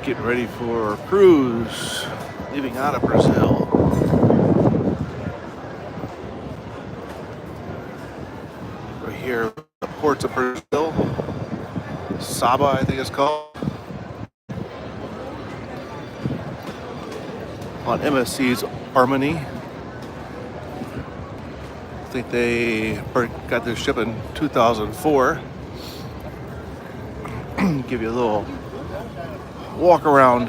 Getting ready for a cruise, leaving out of Brazil. We're here at the ports of Brazil. Saba, I think it's called. On MSC's Harmony. I think they got this ship in 2004. Give you a little walk around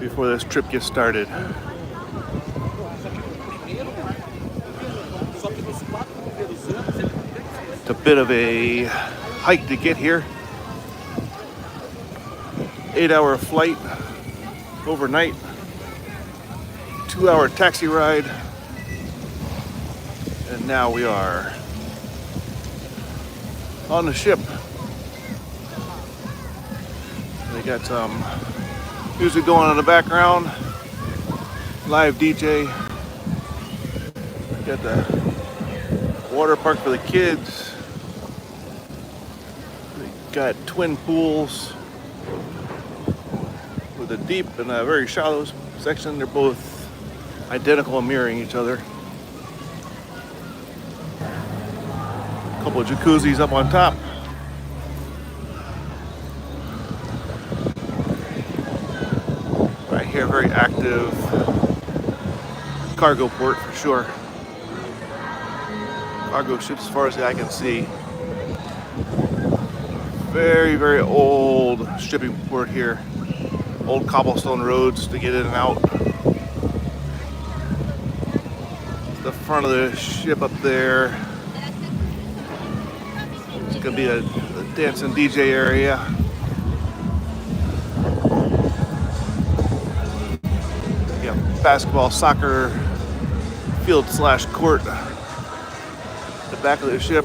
before this trip gets started. It's a bit of a hike to get here. 8-hour flight overnight, 2-hour taxi ride, and now we are on the ship. They got some music going in the background, live DJ. Got the water park for the kids. They got twin pools with a deep and a very shallow section. They're both identical and mirroring each other. A couple of jacuzzis up on top. Right here, very active cargo port for sure. Cargo ships as far as the eye can see. Very, very old shipping port here. Old cobblestone roads to get in and out. The front of the ship up there. It's gonna be a dancing DJ area. Yeah, basketball, soccer field / court. The back of the ship.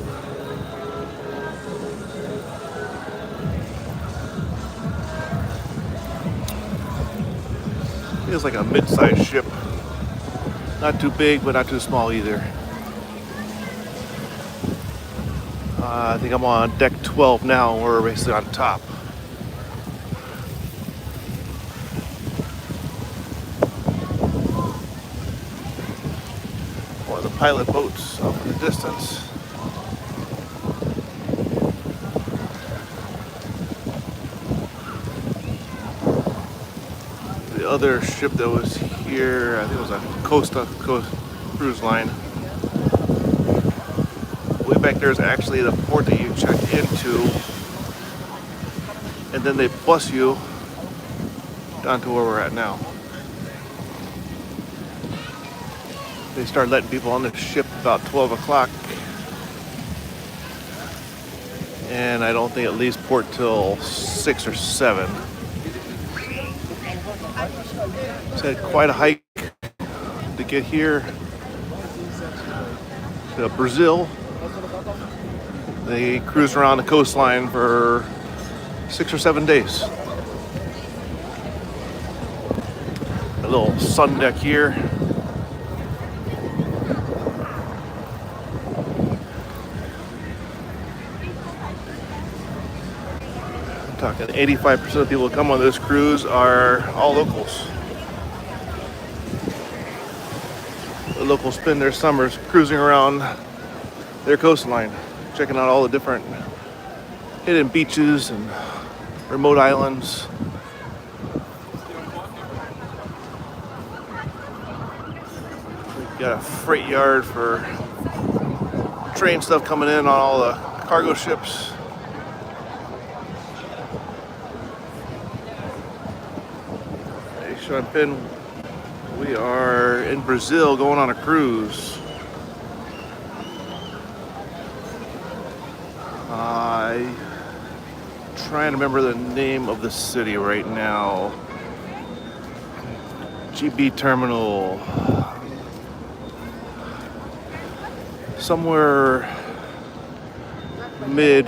Feels like a mid-sized ship. Not too big, but not too small either. I think I'm on deck 12 now. We're basically on top. One of the pilot boats off in the distance. The other ship that was here, I think it was a Costa cruise line. Way back there is actually the port that you check into, and then they bus you down to where we're at now. They start letting people on the ship about 12 o'clock, and I don't think it leaves port till 6 or 7. It's had quite a hike to get here to Brazil. They cruise around the coastline for 6 or 7 days. A little sun deck here. I'm talking 85% of people who come on this cruise are all locals. The locals spend their summers cruising around their coastline, checking out all the different hidden beaches and remote islands. We've got a freight yard for train stuff coming in on all the cargo ships. Hey, Sean Penn. We are in Brazil going on a cruise. I'm trying to remember the name of the city right now. GB Terminal. Somewhere mid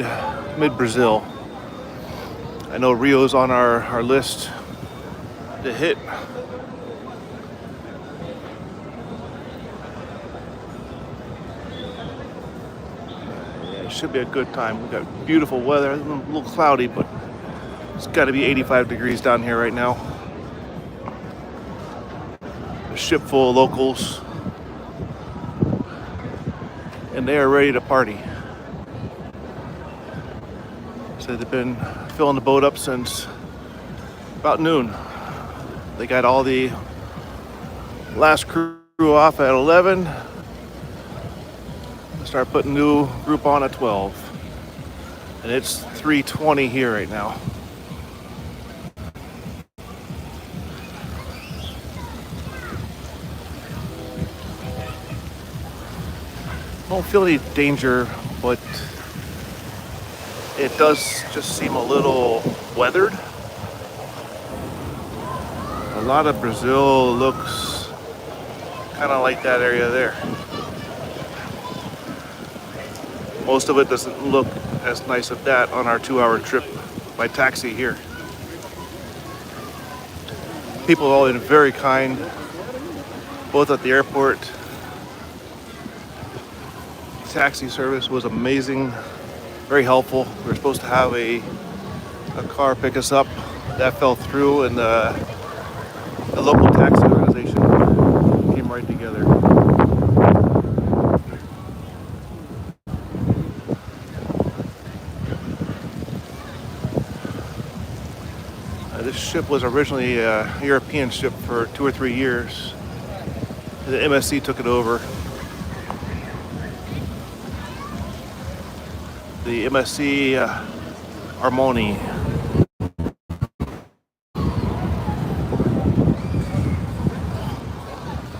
Brazil. I know Rio's on our list to hit. Should be a good time. We've got beautiful weather. A little cloudy, but It's got to be 85 degrees down here right now. A ship full of locals, and they are ready to party. So they've been filling the boat up since about noon. They got all the last crew off at 11. Start putting new group on at 12. And it's 3:20 here right now. I don't feel any danger, but it does just seem a little weathered. A lot of Brazil looks kind of like that area there. Most of it doesn't look as nice as that on our 2-hour trip by taxi here. People have all been very kind, both at the airport. Taxi service was amazing, very helpful. We were supposed to have a car pick us up. That fell through, and the local taxi organization came right together. This ship was originally a European ship for 2 or 3 years. The MSC took it over. The MSC Armoni.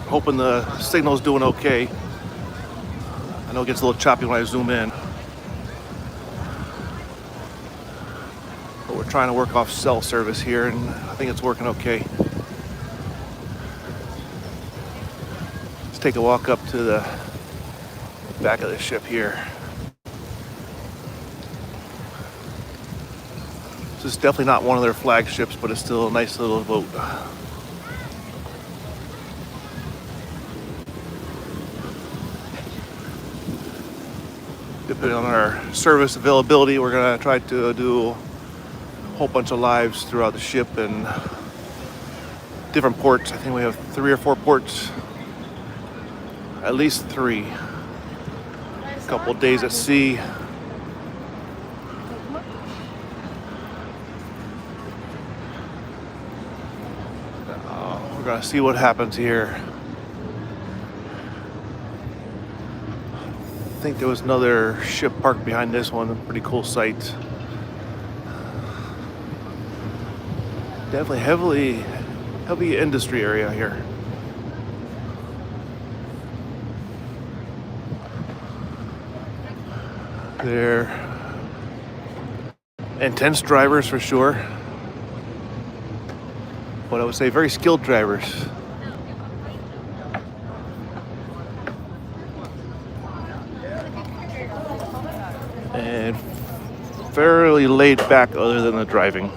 Hoping the signal's doing okay. I know it gets a little choppy when I zoom in. But we're trying to work off cell service here, and I think it's working okay. Let's take a walk up to the back of the ship here. This is definitely not one of their flagships, but it's still a nice little boat. Depending on our service availability, we're gonna try to do a whole bunch of lives throughout the ship and different ports. I think we have 3 or 4 ports, at least 3. A couple of days at sea. We're gonna see what happens here. I think there was another ship parked behind this one. A pretty cool sight. Definitely heavy industry area here. They're intense drivers for sure, but I would say very skilled drivers. And fairly laid back other than the driving.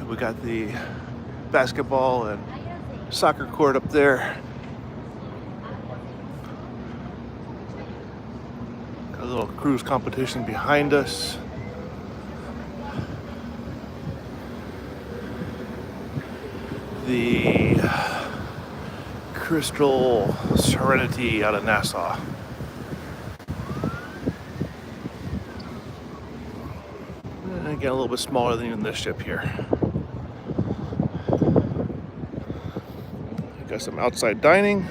We got the basketball and soccer court up there. Got a little cruise competition behind us. The Crystal Serenity out of Nassau. And again, a little bit smaller than even this ship here. Got some outside dining.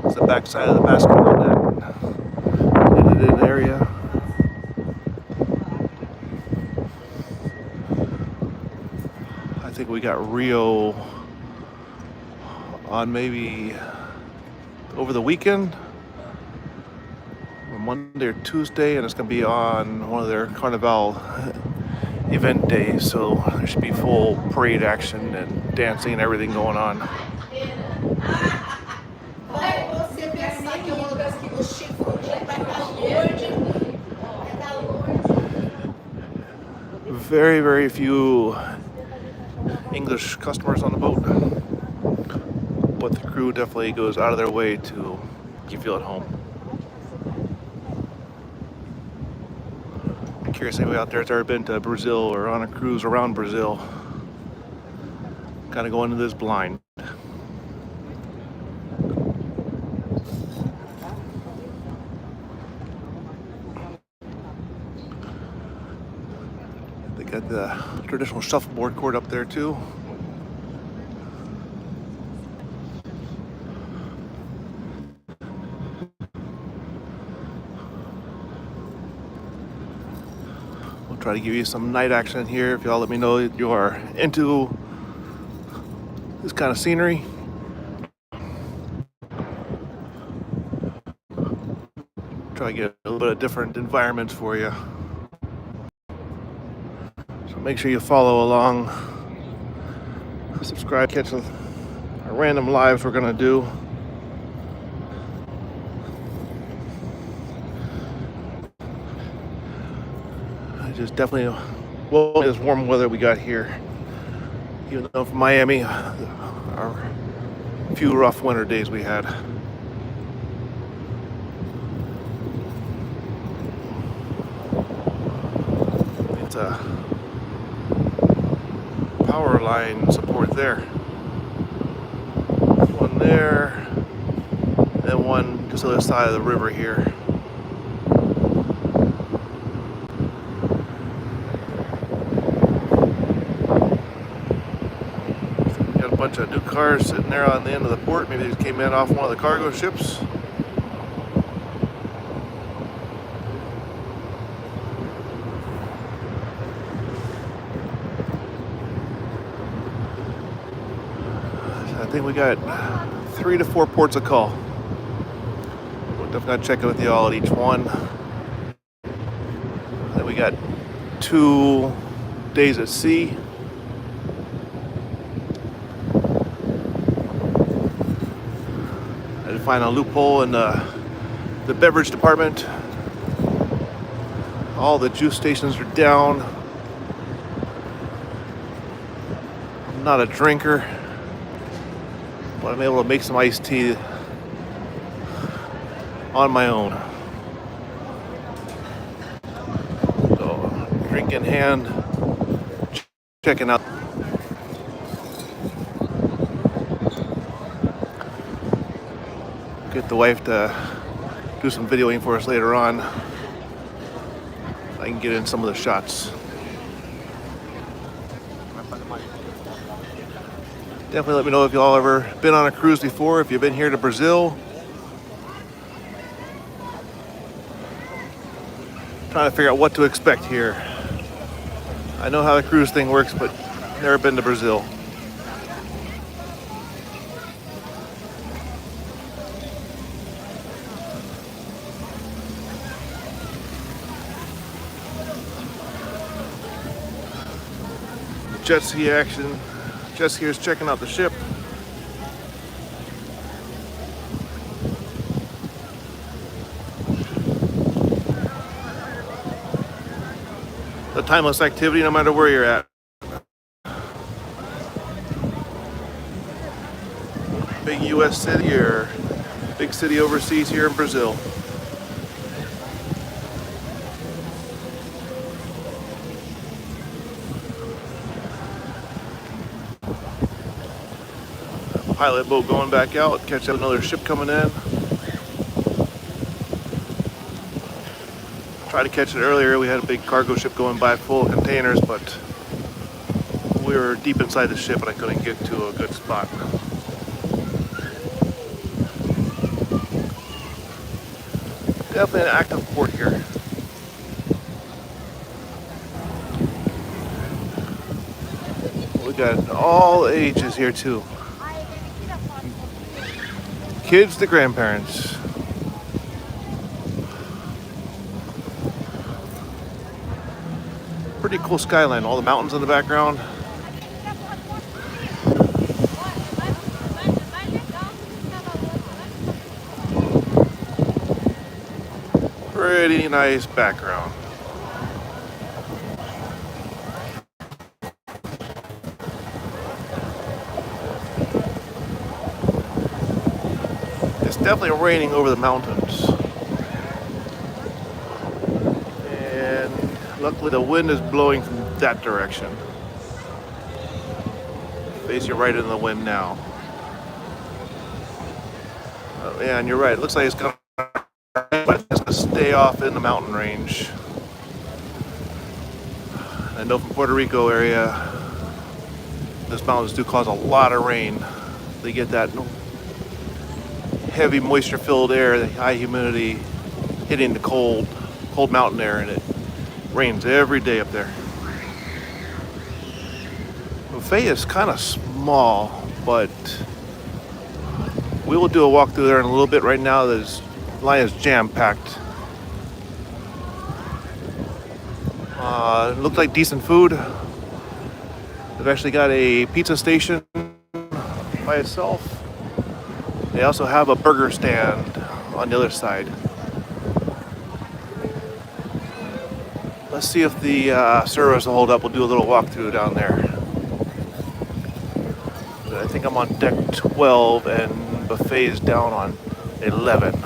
It's the back side of the basketball net. In area. I think we got Rio on maybe over the weekend, or Monday or Tuesday, and it's going to be on one of their Carnival event days. So there should be full parade action and dancing and everything going on. very, very few English customers on the boat, but the crew definitely goes out of their way to make you feel at home. I'm curious anybody out there that's ever been to Brazil or on a cruise around Brazil. Kind of go into this blind. They got the traditional shuffleboard court up there too. We'll try to give you some night action here if y'all let me know that you are into this kind of scenery. Try to get a little bit of different environments for you. So make sure you follow along. Subscribe, catch our random lives we're gonna do. I just definitely, well, this warm weather we got here. Even though from Miami, our few rough winter days we had. It's a power line support there. One there, and one just on the other side of the river here. Got a bunch of new cars sitting there on the end of the port. Maybe they just came in off one of the cargo ships. I think we got 3 to 4 ports of call. We're definitely gonna check in with y'all at each one. Then we got 2 days at sea. I had to find a loophole in the beverage department. All the juice stations are down. I'm not a drinker, but I'm able to make some iced tea on my own. So, drink in hand, checking out. Get the wife to do some videoing for us later on. I can get in some of the shots. Definitely let me know if y'all ever been on a cruise before, if you've been here to Brazil. Trying to figure out what to expect here. I know how the cruise thing works, but never been to Brazil. Jet ski action. Jet skiers checking out the ship. The timeless activity no matter where you're at. Big US city or big city overseas here in Brazil. Pilot boat going back out, catch up another ship coming in. Tried to catch it earlier. We had a big cargo ship going by full of containers, but we were deep inside the ship and I couldn't get to a good spot. Definitely an active port here. We got all ages here too. Kids to grandparents. Pretty cool skyline, all the mountains in the background. Pretty nice background. definitely raining over the mountains. And luckily the wind is blowing from that direction. Facing right in the wind now. Yeah, and you're right. It looks like it's gonna stay off in the mountain range. I know from Puerto Rico area, those mountains do cause a lot of rain. They get that heavy moisture-filled air, the high humidity hitting the cold mountain air, and it rains every day up there. Buffet is kind of small, but we will do a walk through there in a little bit. Right now, the line is jam-packed. It looked like decent food. They've actually got a pizza station by itself. They also have a burger stand on the other side. Let's see if the service will hold up. We'll do a little walkthrough down there. I think I'm on deck 12 and buffet is down on 11.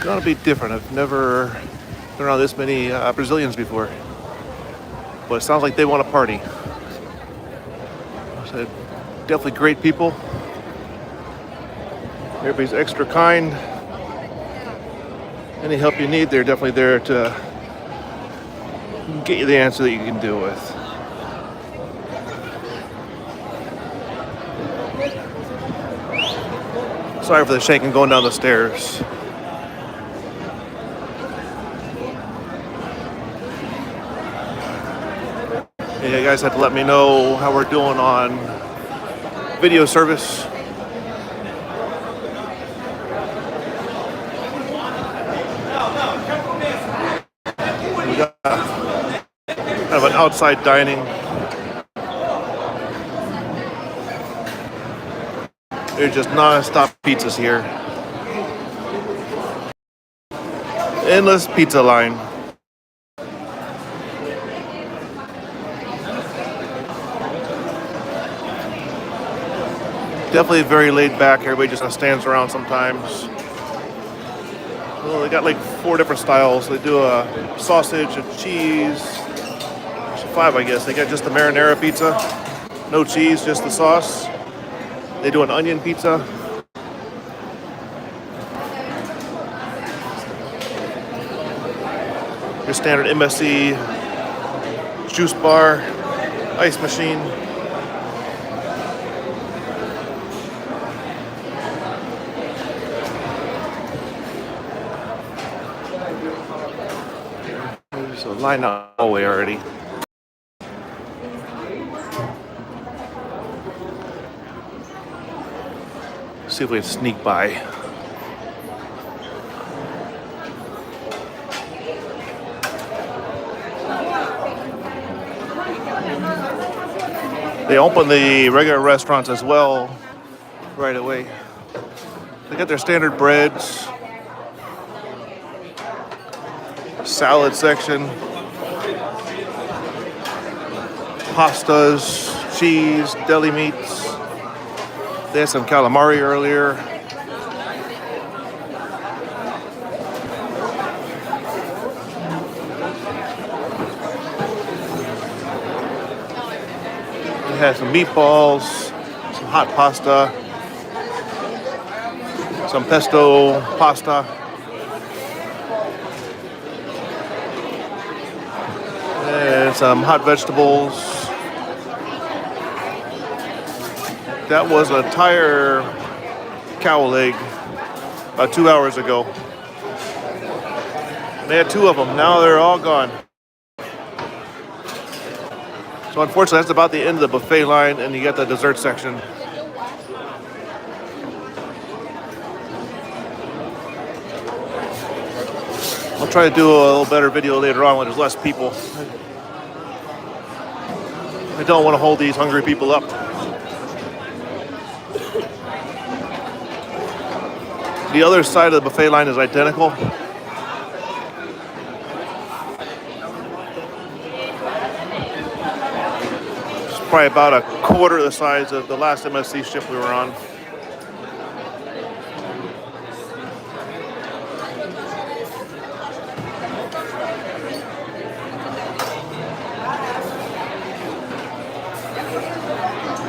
Gonna be different. I've never been around this many Brazilians before, but it sounds like they want to party. So definitely great people. Everybody's extra kind. Any help you need, they're definitely there to get you the answer that you can deal with. Sorry for the shaking going down the stairs. Yeah, you guys have to let me know how we're doing on video service. We got kind of an outside dining. There's just non-stop pizzas here. Endless pizza line. Definitely very laid back. Everybody just kind of stands around sometimes. Well, they got like 4 different styles. They do a sausage, a cheese, 5 I guess. They got just the marinara pizza, no cheese, just the sauce. They do an onion pizza. Your standard MSC juice bar, ice machine. There's a line out all the way already. See if we can sneak by. They open the regular restaurants as well right away. They got their standard breads, salad section, pastas, cheese, deli meats. They had some calamari earlier. They had some meatballs, some hot pasta, some pesto pasta. And some hot vegetables. That was a tire cow leg about 2 hours ago. They had 2 of them. Now they're all gone. So unfortunately, that's about the end of the buffet line, and you got the dessert section. I'll try to do a little better video later on when there's less people. I don't want to hold these hungry people up. The other side of the buffet line is identical. It's probably about a quarter the size of the last MSC ship we were on.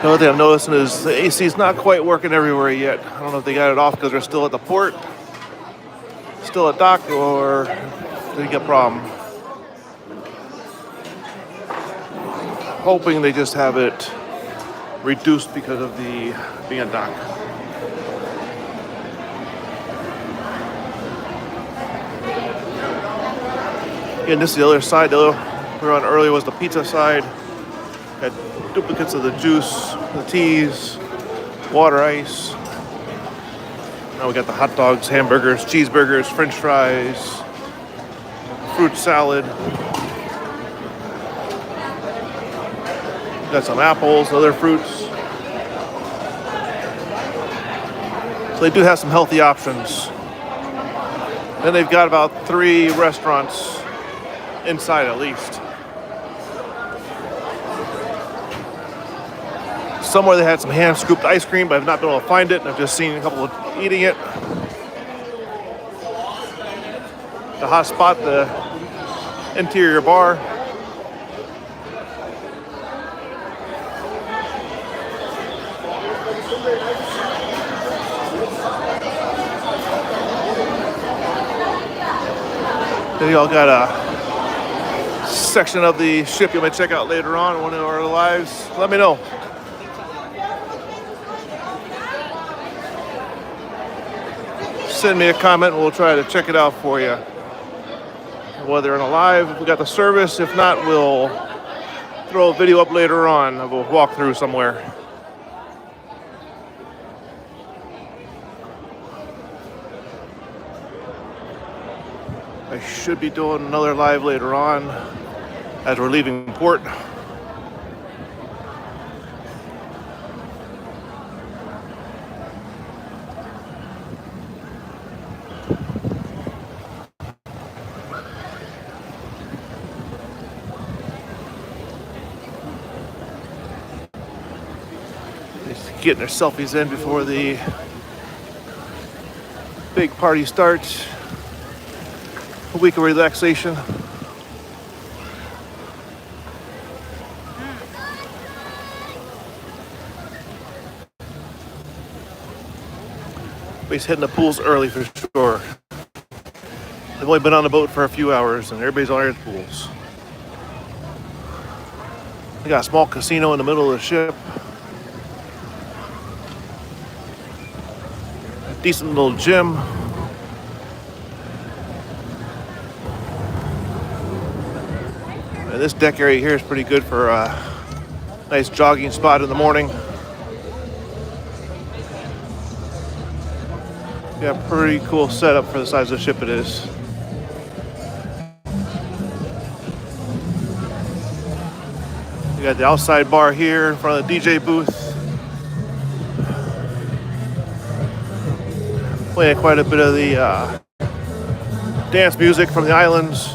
Another thing I'm noticing is the AC is not quite working everywhere yet. I don't know if they got it off because they're still at the port, still at dock, or they got a problem. Hoping they just have it reduced because of the being at dock. Again, this is the other side. The other we were on earlier was the pizza side. Got duplicates of the juice, the teas, water ice. Now we got the hot dogs, hamburgers, cheeseburgers, french fries, fruit salad. Got some apples, other fruits. So they do have some healthy options. Then they've got about 3 restaurants inside at least. Somewhere they had some hand-scooped ice cream, but I've not been able to find it. I've just seen a couple of eating it. The hot spot, the interior bar. Then y'all got a section of the ship you might check out later on in one of our lives. Let me know. Send me a comment and we'll try to check it out for you. Whether in a live, if we got the service. If not, we'll throw a video up later on of a walkthrough somewhere. I should be doing another live later on as we're leaving port. Getting their selfies in before the big party starts. A week of relaxation. Everybody's hitting the pools early for sure. They've only been on the boat for a few hours and everybody's on their pools. They got a small casino in the middle of the ship. Decent little gym. And this deck area here is pretty good for a nice jogging spot in the morning. Yeah, pretty cool setup for the size of the ship it is. You got the outside bar here in front of the DJ booth. Playing quite a bit of the dance music from the islands.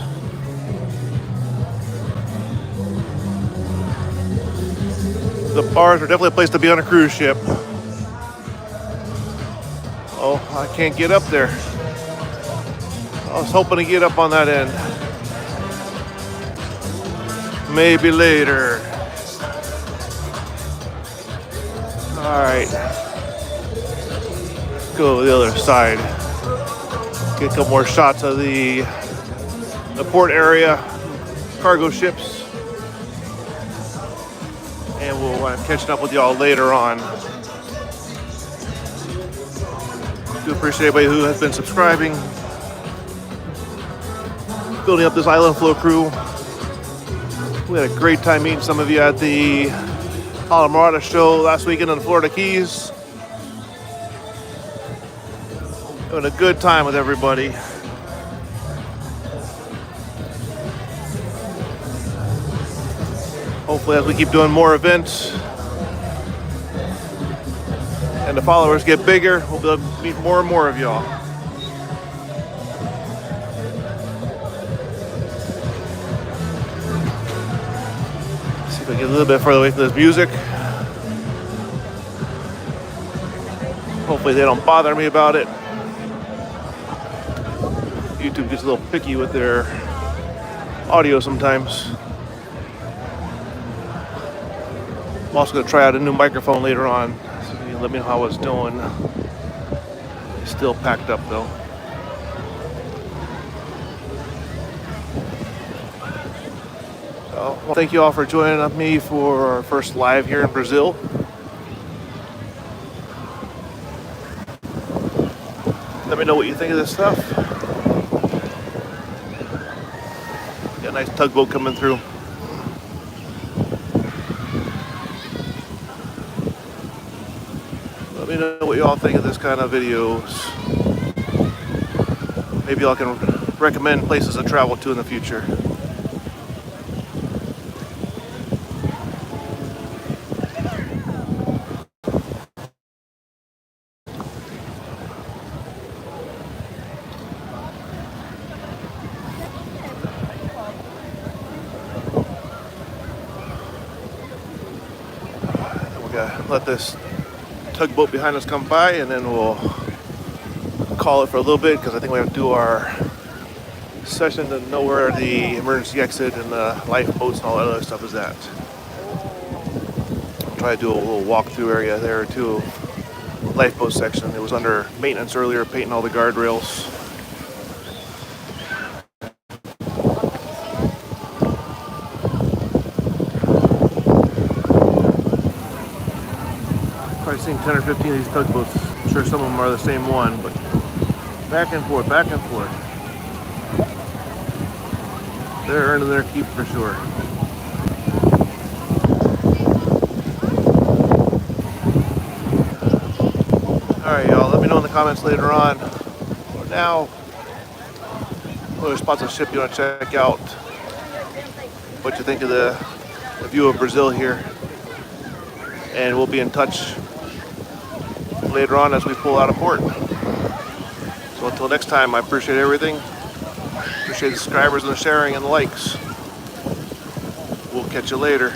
The bars are definitely a place to be on a cruise ship. Oh, I can't get up there. I was hoping to get up on that end. Maybe later. All right. Go to the other side. Get a couple more shots of the port area, cargo ships, and we'll wind up catching up with y'all later on. Do appreciate everybody who has been subscribing, building up this Island Flow crew. We had a great time meeting some of you at the Alamorada show last weekend in the Florida Keys. Having a good time with everybody. Hopefully as we keep doing more events and the followers get bigger, we'll be able to meet more and more of y'all. So get a little bit further away from this music. Hopefully they don't bother me about it. YouTube gets a little picky with their audio sometimes. I'm also going to try out a new microphone later on, so you can let me know how it's doing. It's still packed up though. So, well, thank you all for joining me for our first live here in Brazil. Let me know what you think of this stuff. Got a nice tugboat coming through. Let me know what you all think of this kind of videos. Maybe y'all can recommend places to travel to in the future. We gotta let this tugboat behind us come by, and then we'll call it for a little bit, because I think we have to do our session to know where the emergency exit and the lifeboats and all that other stuff is at. I'll try to do a little walkthrough area there too. Lifeboat section. It was under maintenance earlier, painting all the guardrails. Probably seen 10 or 15 of these tugboats. I'm sure some of them are the same one, but back and forth, back and forth. They're earning their keep for sure. Alright, y'all, let me know in the comments later on. For now, what other spots on the ship you want to check out? What you think of the view of Brazil here? And we'll be in touch later on as we pull out of port. So until next time, I appreciate everything. Appreciate the subscribers and the sharing and the likes. We'll catch you later.